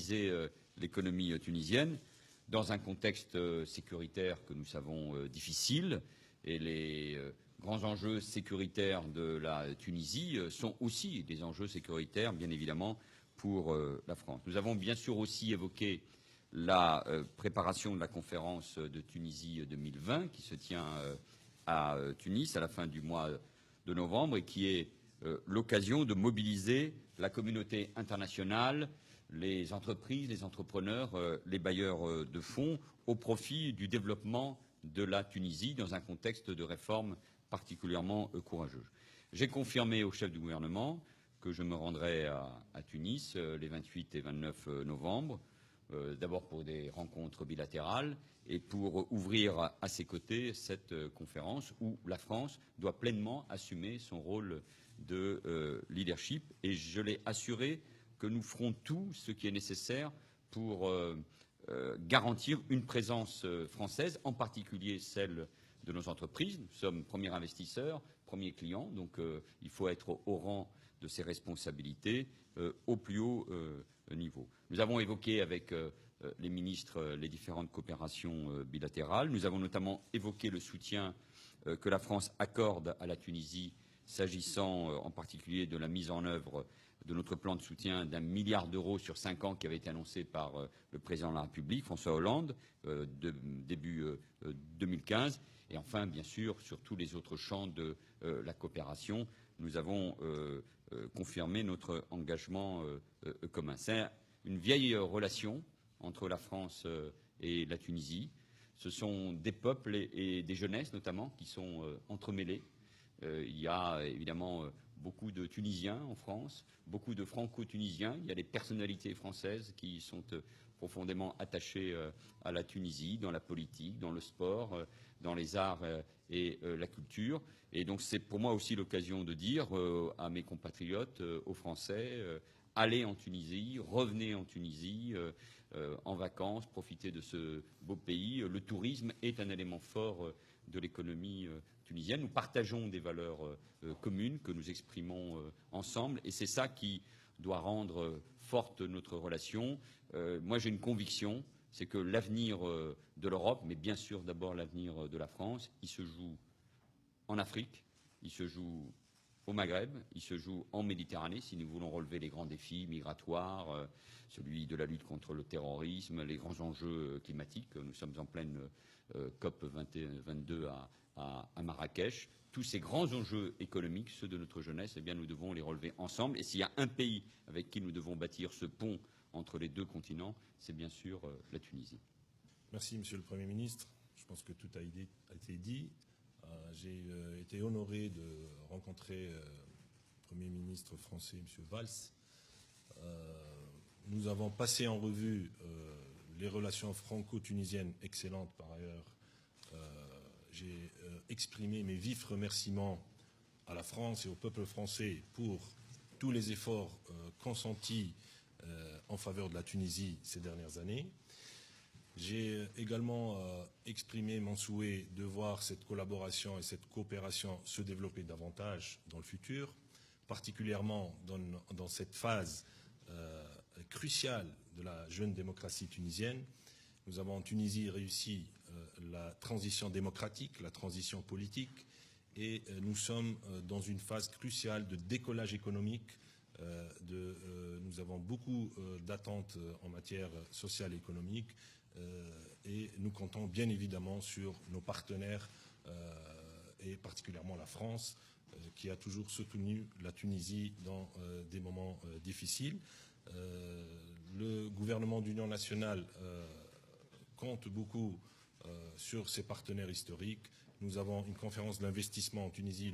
redynamiser l'économie tunisienne dans un contexte sécuritaire que nous savons difficile. Et les grands enjeux sécuritaires de la Tunisie sont aussi des enjeux sécuritaires, bien évidemment, pour la France. Nous avons bien sûr aussi évoqué la préparation de la conférence de Tunisie 2020 qui se tient à Tunis à la fin du mois de novembre et qui est l'occasion de mobiliser la communauté internationale, les entreprises, les entrepreneurs, les bailleurs de fonds au profit du développement de la Tunisie dans un contexte de réforme particulièrement courageux. J'ai confirmé au chef du gouvernement que je me rendrai à Tunis les 28 et 29 novembre, d'abord pour des rencontres bilatérales et pour ouvrir à ses côtés cette conférence où la France doit pleinement assumer son rôle de leadership. Et je l'ai assuré que nous ferons tout ce qui est nécessaire pour garantir une présence française, en particulier celle de nos entreprises. Nous sommes premiers investisseurs, premiers clients, donc il faut être au rang de ces responsabilités au plus haut niveau. Nous avons évoqué avec les ministres les différentes coopérations bilatérales. Nous avons notamment évoqué le soutien que la France accorde à la Tunisie s'agissant en particulier de la mise en œuvre de notre plan de soutien d'1 milliard d'euros sur 5 ans qui avait été annoncé par le président de la République, François Hollande, début 2015. Et enfin, bien sûr, sur tous les autres champs de la coopération, nous avons confirmé notre engagement commun. C'est une vieille relation entre la France et la Tunisie. Ce sont des peuples et des jeunesses, notamment, qui sont entremêlés. Il y a évidemment beaucoup de Tunisiens en France, beaucoup de Franco-Tunisiens. Il y a des personnalités françaises qui sont profondément attachées à la Tunisie, dans la politique, dans le sport, dans les arts et la culture. Et donc c'est pour moi aussi l'occasion de dire à mes compatriotes, aux Français, allez en Tunisie, revenez en Tunisie en vacances, profitez de ce beau pays. Le tourisme est un élément fort de l'économie tunisienne. Nous partageons des valeurs communes que nous exprimons ensemble et c'est ça qui doit rendre forte notre relation. Moi j'ai une conviction, c'est que l'avenir de l'Europe, mais bien sûr d'abord l'avenir de la France, il se joue en Afrique, il se joue au Maghreb, il se joue en Méditerranée, si nous voulons relever les grands défis migratoires, celui de la lutte contre le terrorisme, les grands enjeux climatiques. Nous sommes en pleine COP 22 à Marrakech. Tous ces grands enjeux économiques, ceux de notre jeunesse, eh bien, nous devons les relever ensemble. Et s'il y a un pays avec qui nous devons bâtir ce pont entre les deux continents, c'est bien sûr la Tunisie. Merci, Monsieur le Premier ministre. Je pense que tout a été dit. J'ai été honoré de rencontrer le Premier ministre français, M. Valls. Nous avons passé en revue les relations franco-tunisiennes excellentes par ailleurs. J'ai exprimé mes vifs remerciements à la France et au peuple français pour tous les efforts consentis en faveur de la Tunisie ces dernières années. J'ai également exprimé mon souhait de voir cette collaboration et cette coopération se développer davantage dans le futur, particulièrement dans cette phase cruciale de la jeune démocratie tunisienne. Nous avons en Tunisie réussi la transition démocratique, la transition politique, et nous sommes dans une phase cruciale de décollage économique. Nous avons beaucoup d'attentes en matière sociale et économique et nous comptons bien évidemment sur nos partenaires et particulièrement la France qui a toujours soutenu la Tunisie dans des moments difficiles. Le gouvernement d'union nationale compte beaucoup sur ses partenaires historiques. Nous avons une conférence d'investissement en Tunisie